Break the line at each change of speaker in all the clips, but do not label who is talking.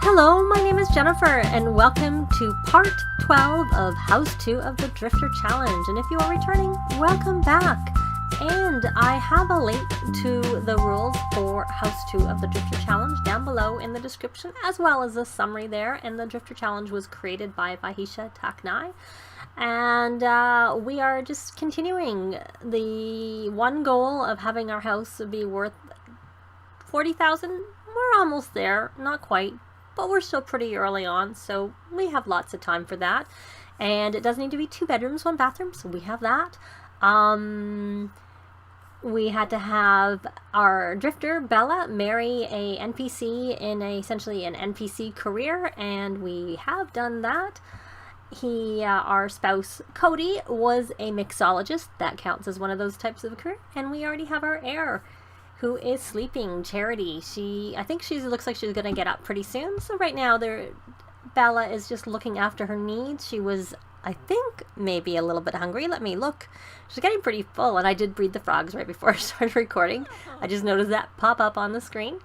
Hello, my name is Jennifer, and welcome to part 12 of House 2 of the Drifter Challenge. And if you are returning, welcome back. And I have a link to the rules for House 2 of the Drifter Challenge down below in the description, as well as a summary there. And the Drifter Challenge was created by Vahisha Taknai. And we are just continuing the one goal of having our house be worth 40,000. We're almost there, not quite, but we're still pretty early on, so we have lots of time for that. And it does need to be 2 bedrooms, 1 bathroom, so we have that. We had to have our drifter, Bella, marry a NPC in essentially an NPC career, and we have done that. Our spouse, Cody, was a mixologist. That counts as one of those types of a career. And we already have our heir, who is sleeping, Charity. I think she looks like she's going to get up pretty soon. So right now, Bella is just looking after her needs. She was, I think, maybe a little bit hungry. Let me look. She's getting pretty full, and I did breed the frogs right before I started recording. I just noticed that pop up on the screen.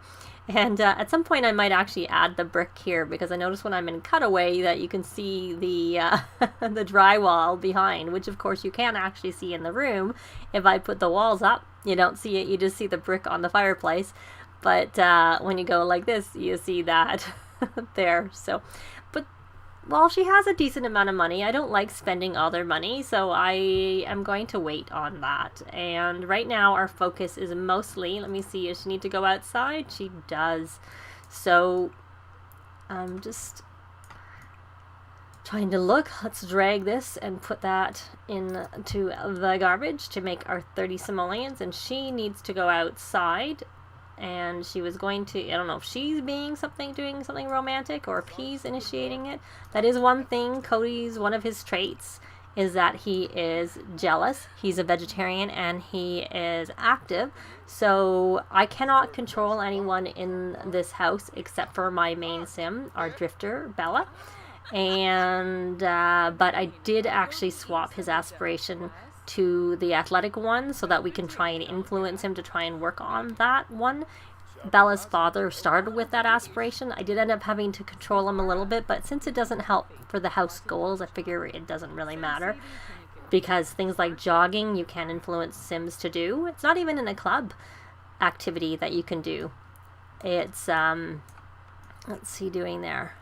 And at some point, I might actually add the brick here, because I noticed when I'm in cutaway that you can see the the drywall behind, which of course you can actually see in the room. If I put the walls up, you don't see it, you just see the brick on the fireplace. But when you go like this, you see that there. So, but while she has a decent amount of money, I don't like spending all their money, so I am going to wait on that. And right now our focus is mostly, let me see, does she need to go outside? She does. So I'm just trying to look. Let's drag this and put that into the garbage to make our 30 simoleons, and she needs to go outside. And she was going to, I don't know if she's doing something romantic, or if he's initiating it. That is one thing. Cody's, one of his traits is that he is jealous. He's a vegetarian and he is active. So I cannot control anyone in this house except for my main sim, our drifter, Bella. And, but I did actually swap his aspiration to the athletic one so that we can try and influence him to try and work on that one. Bella's father started with that aspiration. I did end up having to control him a little bit, but since it doesn't help for the house goals, I figure it doesn't really matter, because things like jogging you can influence sims to do. It's not even in a club activity that you can do. It's let's see, doing there.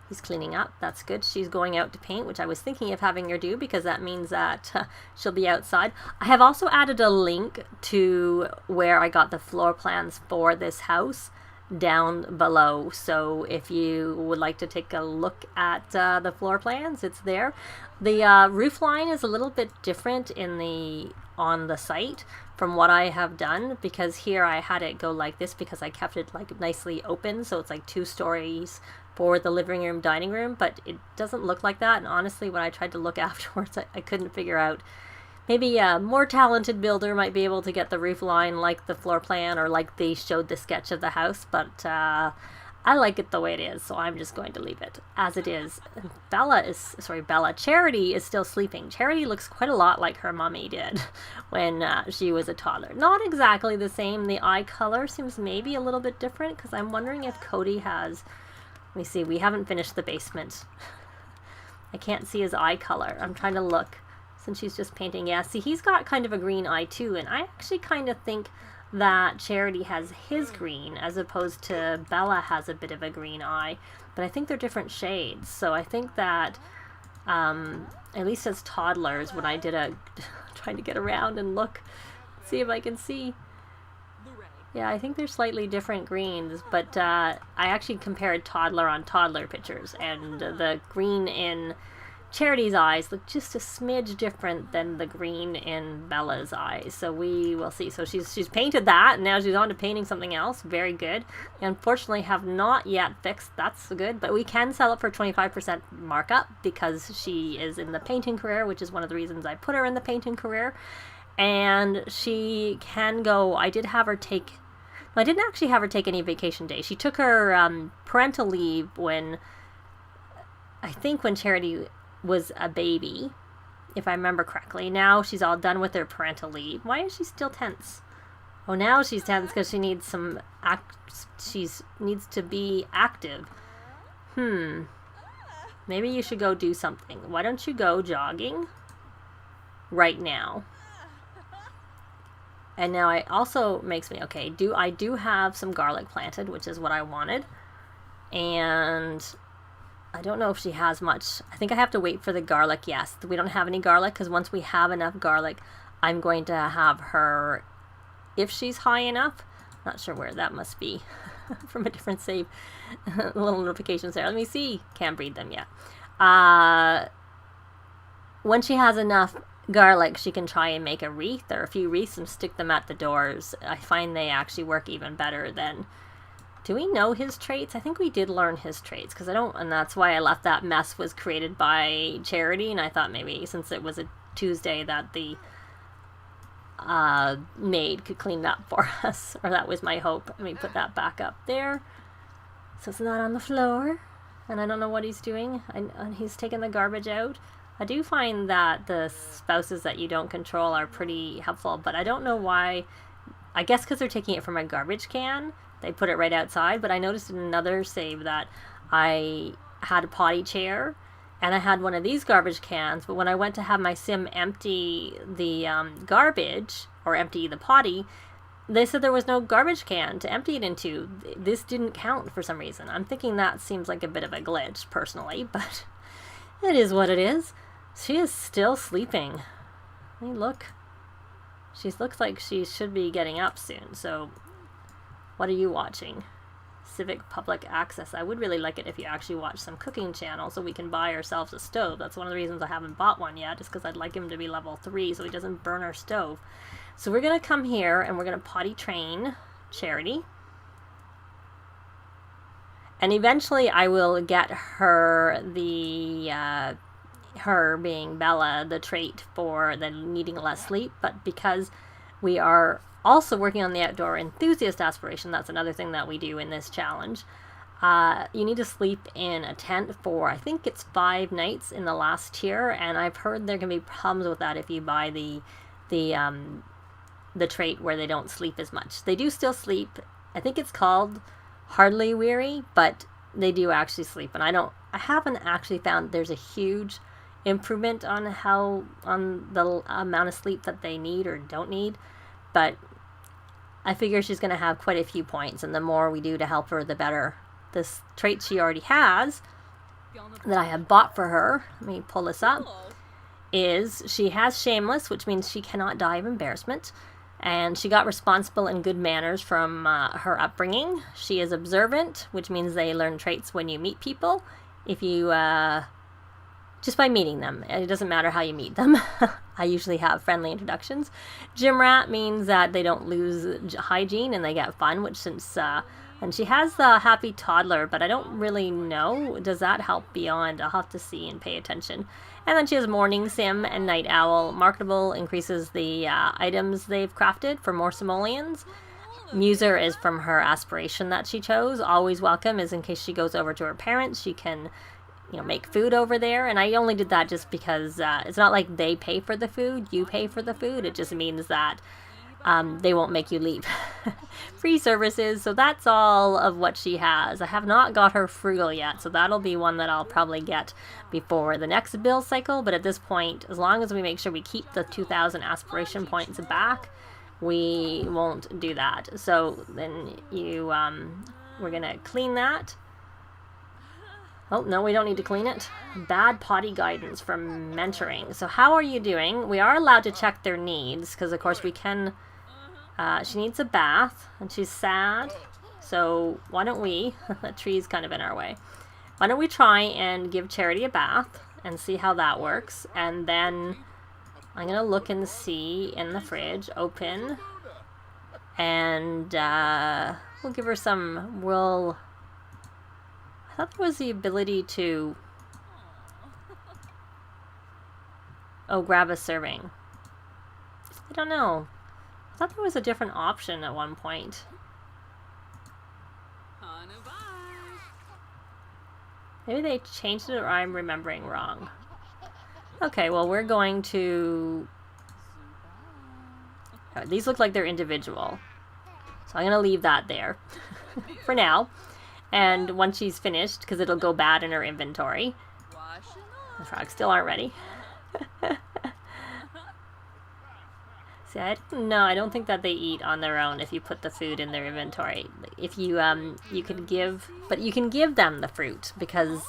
He's cleaning up. That's good. She's going out to paint, which I was thinking of having her do, because that means that she'll be outside. I have also added a link to where I got the floor plans for this house down below. So if you would like to take a look at the floor plans, it's there. The roof line is a little bit different on the site from what I have done, because here I had it go like this because I kept it like nicely open, so it's like 2 stories for the living room, dining room, but it doesn't look like that. And honestly, when I tried to look afterwards, I couldn't figure out. Maybe a more talented builder might be able to get the roof line like the floor plan, or like they showed the sketch of the house, but I like it the way it is, so I'm just going to leave it as it is. Charity is still sleeping. Charity looks quite a lot like her mommy did when she was a toddler. Not exactly the same. The eye color seems maybe a little bit different, because I'm wondering if Cody has, let me see, we haven't finished the basement. I can't see his eye color. I'm trying to look since she's just painting. Yeah, see, he's got kind of a green eye too, and I actually kind of think that Charity has his green as opposed to Bella has a bit of a green eye, but I think they're different shades. So I think that at least as toddlers, when I did trying to get around and look, see if I can see. Yeah, I think they're slightly different greens, but I actually compared toddler on toddler pictures, and the green in Charity's eyes look just a smidge different than the green in Bella's eyes. So we will see. So she's painted that, and now she's on to painting something else. Very good. Unfortunately, have not yet fixed. That's good, but we can sell it for 25% markup because she is in the painting career, which is one of the reasons I put her in the painting career. And she can go. I didn't actually have her take any vacation days. She took her parental leave when Charity was a baby, if I remember correctly. Now she's all done with her parental leave. Why is she still tense? Oh, now she's tense because she needs some needs to be active. Maybe you should go do something. Why don't you go jogging right now? And now it also makes me, okay, I do have some garlic planted, which is what I wanted. And I don't know if she has much. I think I have to wait for the garlic. Yes, we don't have any garlic because once we have enough garlic, I'm going to have her, if she's high enough, not sure where that must be from a different save. Little notifications there. Let me see. Can't breed them yet. When she has enough garlic, she can try and make a wreath or a few wreaths and stick them at the doors. I find they actually work even better than... Do we know his traits? I think we did learn his traits because I don't, and that's why I left that mess was created by Charity, and I thought maybe since it was a Tuesday that the maid could clean it up for us, or that was my hope. Let me put that back up there so it's not on the floor. And I don't know what he's doing. He's taking the garbage out. I do find that the spouses that you don't control are pretty helpful, but I don't know why. I guess because they're taking it from a garbage can. They put it right outside, but I noticed in another save that I had a potty chair and I had one of these garbage cans, but when I went to have my sim empty the garbage or empty the potty, they said there was no garbage can to empty it into. This didn't count for some reason. I'm thinking that seems like a bit of a glitch personally, but it is what it is. She is still sleeping. I mean, look. She looks like she should be getting up soon, so... What are you watching? Civic Public Access. I would really like it if you actually watch some cooking channels so we can buy ourselves a stove. That's one of the reasons I haven't bought one yet, is because I'd like him to be level 3 so he doesn't burn our stove. So we're going to come here and we're going to potty train Charity. And eventually I will get her her being Bella, the trait for the needing less sleep, but because we are also working on the Outdoor Enthusiast Aspiration, that's another thing that we do in this challenge. You need to sleep in a tent for, I think it's 5 nights in the last tier, and I've heard there can be problems with that if you buy the trait where they don't sleep as much. They do still sleep. I think it's called Hardly Weary, but they do actually sleep, and I haven't actually found there's a huge improvement on the amount of sleep that they need or don't need, but I figure she's going to have quite a few points, and the more we do to help her, the better. This trait she already has, that I have bought for her, let me pull this up, is she has Shameless, which means she cannot die of embarrassment, and she got Responsible and Good Manners from her upbringing. She is Observant, which means they learn traits when you meet people. If you... just by meeting them. It doesn't matter how you meet them. I usually have friendly introductions. Gym Rat means that they don't lose hygiene and they get fun, which since... and she has the Happy Toddler, but I don't really know. Does that help beyond? I'll have to see and pay attention. And then she has Morning Sim and Night Owl. Marketable increases the items they've crafted for more Simoleons. Muser is from her aspiration that she chose. Always Welcome is in case she goes over to her parents. She can... make food over there, and I only did that just because it's not like they pay for the food, you pay for the food. It just means that they won't make you leave. Free services, so that's all of what she has. I have not got her Frugal yet, so that'll be one that I'll probably get before the next build cycle, but at this point, as long as we make sure we keep the 2,000 aspiration points back, we won't do that. So then we're gonna clean that. Oh, no, we don't need to clean it. Bad potty guidance from mentoring. So how are you doing? We are allowed to check their needs, because of course we can... she needs a bath, and she's sad. So why don't we... that tree's kind of in our way. Why don't we try and give Charity a bath, and see how that works. And then I'm going to look and see in the fridge. Open. And we'll give her some... I thought there was the ability to... grab a serving. I don't know. I thought there was a different option at one point. Maybe they changed it, or I'm remembering wrong. Okay, well, we're going to... these look like they're individual. So I'm going to leave that there for now. And once she's finished, because it'll go bad in her inventory. The frogs still aren't ready. See, I don't think that they eat on their own if you put the food in their inventory. If you you can give them the fruit, because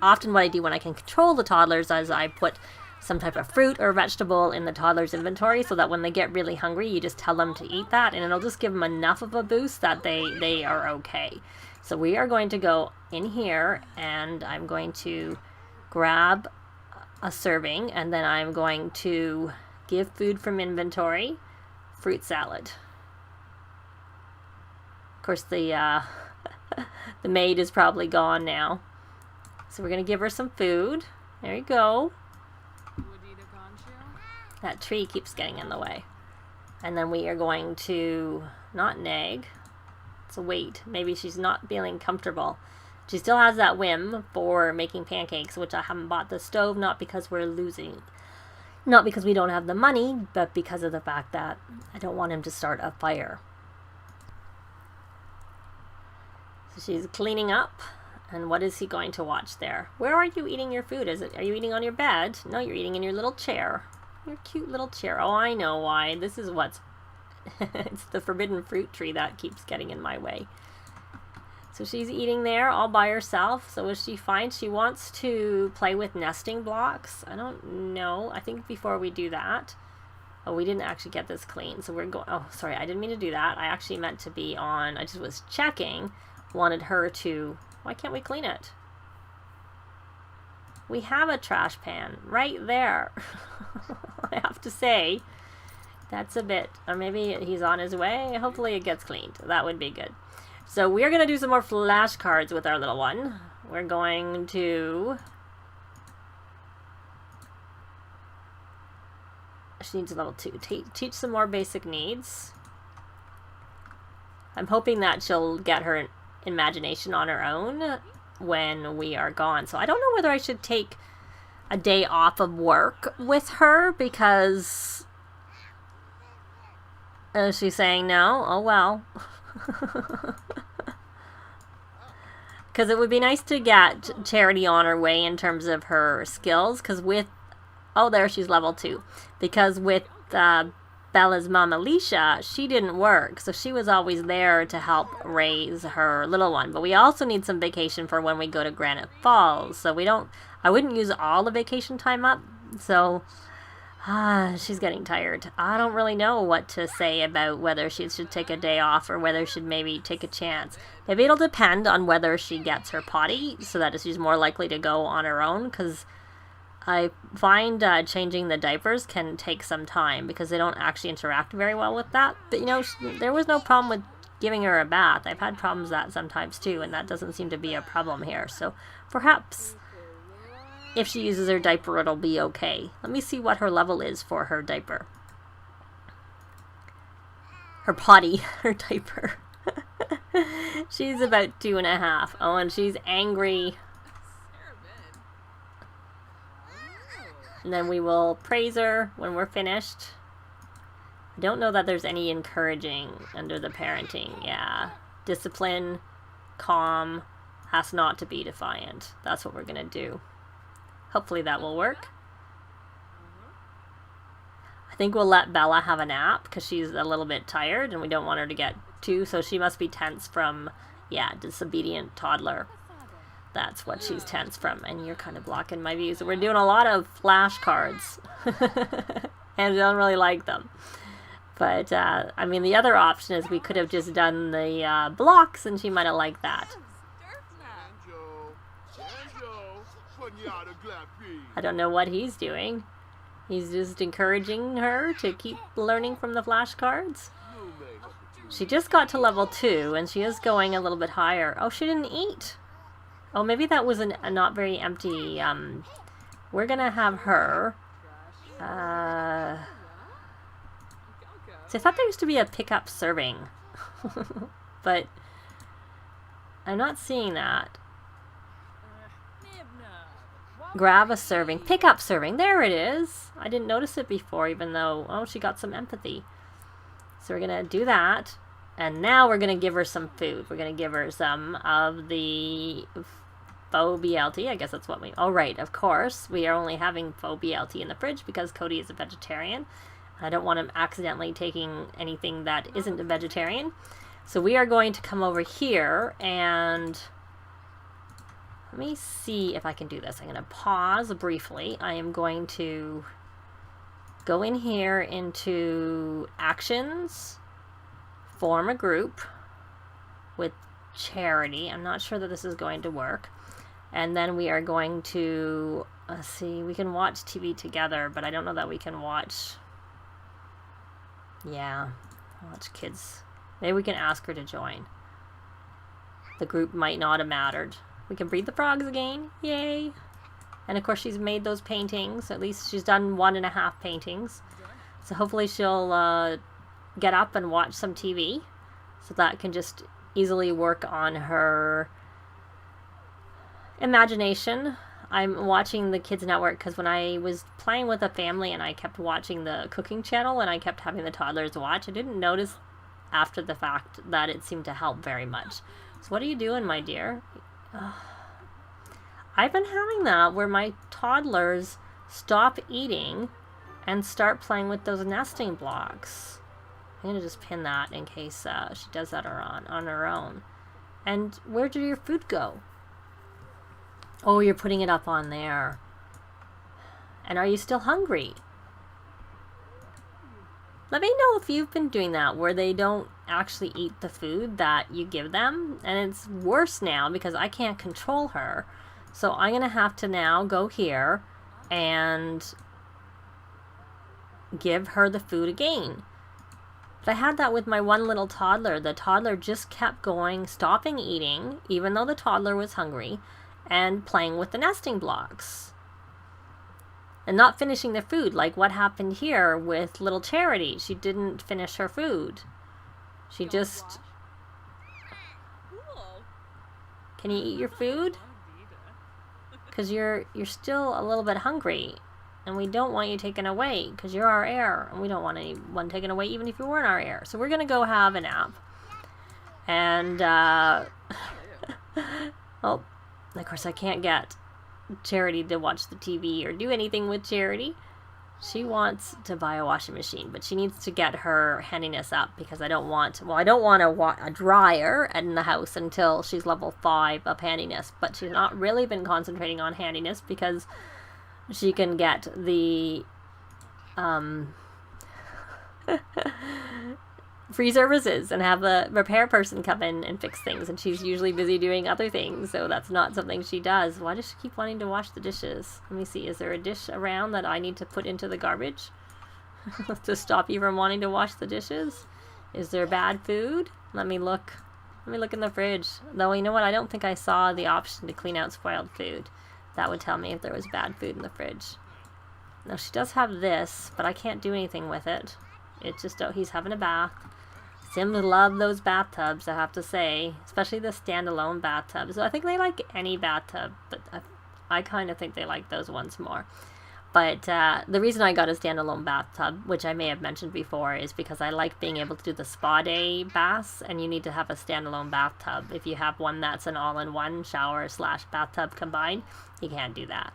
often what I do when I can control the toddlers is I put some type of fruit or vegetable in the toddler's inventory so that when they get really hungry, you just tell them to eat that, and it'll just give them enough of a boost that they are okay. So we are going to go in here, and I'm going to grab a serving, and then I'm going to give food from inventory, fruit salad. Of course, the the maid is probably gone now. So we're going to give her some food. There you go. That tree keeps getting in the way. And then we are going to not nag. It's a wait. Maybe she's not feeling comfortable. She still has that whim for making pancakes, which I haven't bought the stove, not because we're losing. Not because we don't have the money, but because of the fact that I don't want him to start a fire. So she's cleaning up. And what is he going to watch there? Where are you eating your food? Are you eating on your bed? No, you're eating in your little chair. Your cute little chair. Oh, I know why. This is what's... It's the forbidden fruit tree that keeps getting in my way. So she's eating there all by herself. So is she fine? She wants to play with nesting blocks. I don't know. I think before we do that... Oh, we didn't actually get this clean. So we're going... Oh, sorry. I didn't mean to do that. I actually meant to be on... I just was checking. Wanted her to... Why can't we clean it? We have a trash pan right there. I have to say, that's a bit... Or maybe he's on his way. Hopefully it gets cleaned. That would be good. So we're going to do some more flashcards with our little one. We're going to... She needs a level 2. Teach some more basic needs. I'm hoping that she'll get her imagination on her own when we are gone. So I don't know whether I should take a day off of work with her, because she's saying no. Oh well. Because it would be nice to get Charity on her way in terms of her skills, because with... Oh, there, she's level 2. Because with Bella's mom, Alicia, she didn't work, so she was always there to help raise her little one. But we also need some vacation for when we go to Granite Falls, so I wouldn't use all the vacation time up, so she's getting tired. I don't really know what to say about whether she should take a day off or whether she should maybe take a chance. Maybe it'll depend on whether she gets her potty, so that she's more likely to go on her own, because I find changing the diapers can take some time because they don't actually interact very well with that. But, you know, there was no problem with giving her a bath. I've had problems with that sometimes too, and that doesn't seem to be a problem here. So perhaps if she uses her diaper, it'll be okay. Let me see what her level is for her diaper. Her potty, her diaper. She's about 2.5. Oh, and she's angry. And then we will praise her when we're finished. I don't know that there's any encouraging under the parenting. Yeah. Discipline, calm, has not to be defiant. That's what we're going to do. Hopefully that will work. I think we'll let Bella have a nap because she's a little bit tired and we don't want her to get too. So she must be tense from, yeah, disobedient toddler. That's what she's tense from, and you're kind of blocking my view. So we're doing a lot of flashcards, and I don't really like them. But, I mean, the other option is we could have just done the blocks, and she might have liked that. I don't know what he's doing. He's just encouraging her to keep learning from the flashcards. She just got to level 2, and she is going a little bit higher. Oh, she didn't eat. Oh, maybe that was a not very empty. We're going to have her. So I thought there used to be a pickup serving. But I'm not seeing that. Grab a serving. Pickup serving. There it is. I didn't notice it before, even though, oh, she got some empathy. So we're going to do that. And now we're going to give her some food. We're going to give her some of the faux BLT. I guess that's what we... Oh, right, of course. We are only having faux BLT in the fridge because Cody is a vegetarian. I don't want him accidentally taking anything that isn't a vegetarian. So we are going to come over here and... Let me see if I can do this. I'm going to pause briefly. I am going to go in here into Actions... Form a group with charity. I'm not sure that this is going to work. And then we are going to, let's see, we can watch TV together, but I don't know that we can watch, watch kids. Maybe we can ask her to join. The group might not have mattered. We can breed the frogs again. Yay. And of course she's made those paintings. At least she's done 1.5 paintings. So hopefully she'll get up and watch some TV, so that can just easily work on her imagination. I'm watching the Kids Network because when I was playing with a family and I kept watching the cooking channel and I kept having the toddlers watch, I didn't notice after the fact that it seemed to help very much. So what are you doing, my dear? I've been having that where my toddlers stop eating and start playing with those nesting blocks. I'm going to just pin that in case she does that on her own. And where did your food go? Oh, you're putting it up on there. And are you still hungry? Let me know if you've been doing that, where they don't actually eat the food that you give them. And it's worse now because I can't control her. So I'm going to have to now go here and give her the food again. But I had that with my one little toddler. The toddler just kept going, stopping eating, even though the toddler was hungry, and playing with the nesting blocks. And not finishing the food, like what happened here with little Charity. She didn't finish her food. She just... Can you eat your food? Because you're still a little bit hungry. And we don't want you taken away because you're our heir. And we don't want anyone taken away even if you weren't our heir. So we're going to go have a nap. And, oh, of course I can't get Charity to watch the TV or do anything with Charity. She wants to buy a washing machine, but she needs to get her handiness up because I don't want a dryer in the house until she's level 5 of handiness. But she's not really been concentrating on handiness because she can get the free services and have a repair person come in and fix things, and she's usually busy doing other things, so that's not something she does. Why does she keep wanting to wash the dishes? Let me see, is there a dish around that I need to put into the garbage to stop you from wanting to wash the dishes? Is there bad food? Let me look in the fridge. Though, you know what, I don't think I saw the option to clean out spoiled food. That would tell me if there was bad food in the fridge. Now, she does have this, but I can't do anything with it. It's just, oh, he's having a bath. Sims love those bathtubs, I have to say. Especially the standalone bathtubs. So I think they like any bathtub, but I kind of think they like those ones more. But the reason I got a standalone bathtub, which I may have mentioned before, is because I like being able to do the spa day baths, and you need to have a standalone bathtub. If you have one that's an all-in-one shower / bathtub combined, you can't do that.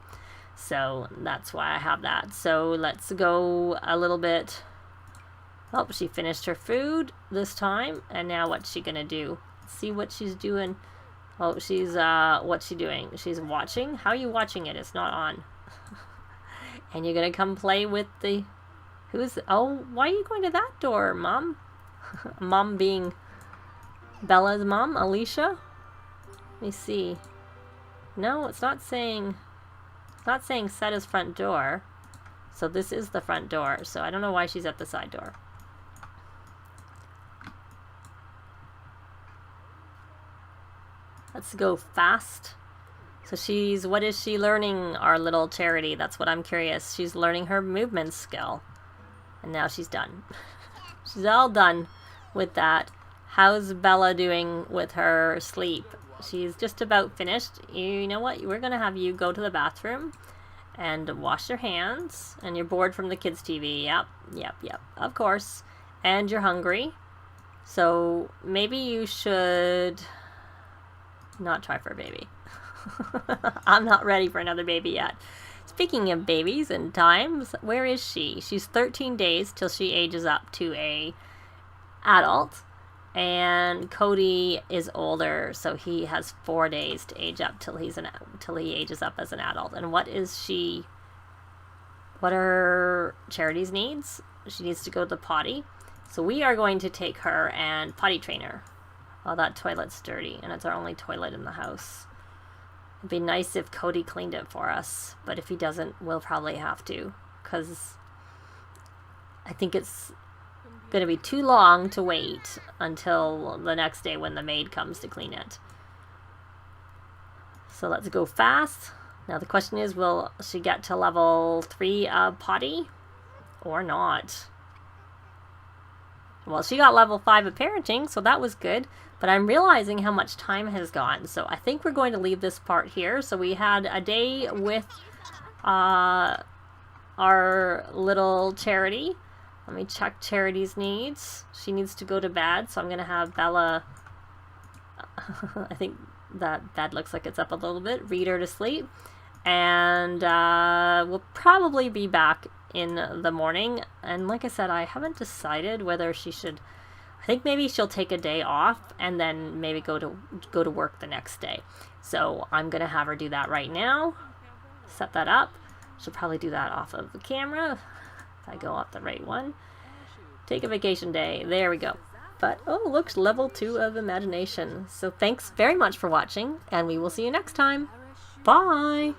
So that's why I have that. So let's go a little bit. Oh, she finished her food this time, and now what's she gonna do? Let's see what she's doing. Oh, she's what's she doing? She's watching. How are you watching it? It's not on. And you're gonna come play with the... Oh, why are you going to that door, Mom? Mom being Bella's mom, Alicia? Let me see. No, it's not saying set as front door. So this is the front door. So I don't know why she's at the side door. Let's go fast. So what is she learning, our little Charity? That's what I'm curious. She's learning her movement skill. And now she's done. She's all done with that. How's Bella doing with her sleep? She's just about finished. You know what? We're going to have you go to the bathroom and wash your hands. And you're bored from the kids' TV. Yep. Of course. And you're hungry. So maybe you should not try for a baby. I'm not ready for another baby yet. Speaking of babies and times, where is she? She's 13 days till she ages up to a adult. And Cody is older, so he has 4 days to age up till he ages up as an adult. And what are Charity's needs? She needs to go to the potty. So we are going to take her and potty train her. Oh, that toilet's dirty, and it's our only toilet in the house. It'd be nice if Cody cleaned it for us, but if he doesn't, we'll probably have to, because I think it's going to be too long to wait until the next day when the maid comes to clean it. So let's go fast. Now the question is, will she get to level 3 of potty or not? Well, she got level 5 of parenting, so that was good. But I'm realizing how much time has gone. So I think we're going to leave this part here. So we had a day with our little Charity. Let me check Charity's needs. She needs to go to bed, so I'm going to have Bella... I think that bed looks like it's up a little bit. Read her to sleep. And we'll probably be back in the morning. And like I said, I haven't decided whether she should... I think maybe she'll take a day off and then maybe go to work the next day. So I'm going to have her do that right now. Set that up. She'll probably do that off of the camera. If I go off the right one. Take a vacation day. There we go. But, oh, look, level 2 of imagination. So thanks very much for watching, and we will see you next time. Bye!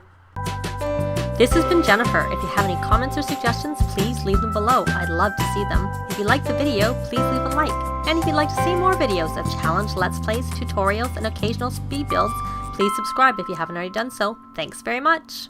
This has been Jennifer. If you have any comments or suggestions, please leave them below. I'd love to see them. If you liked the video, please leave a like. And if you'd like to see more videos of challenge, let's plays, tutorials, and occasional speed builds, please subscribe if you haven't already done so. Thanks very much!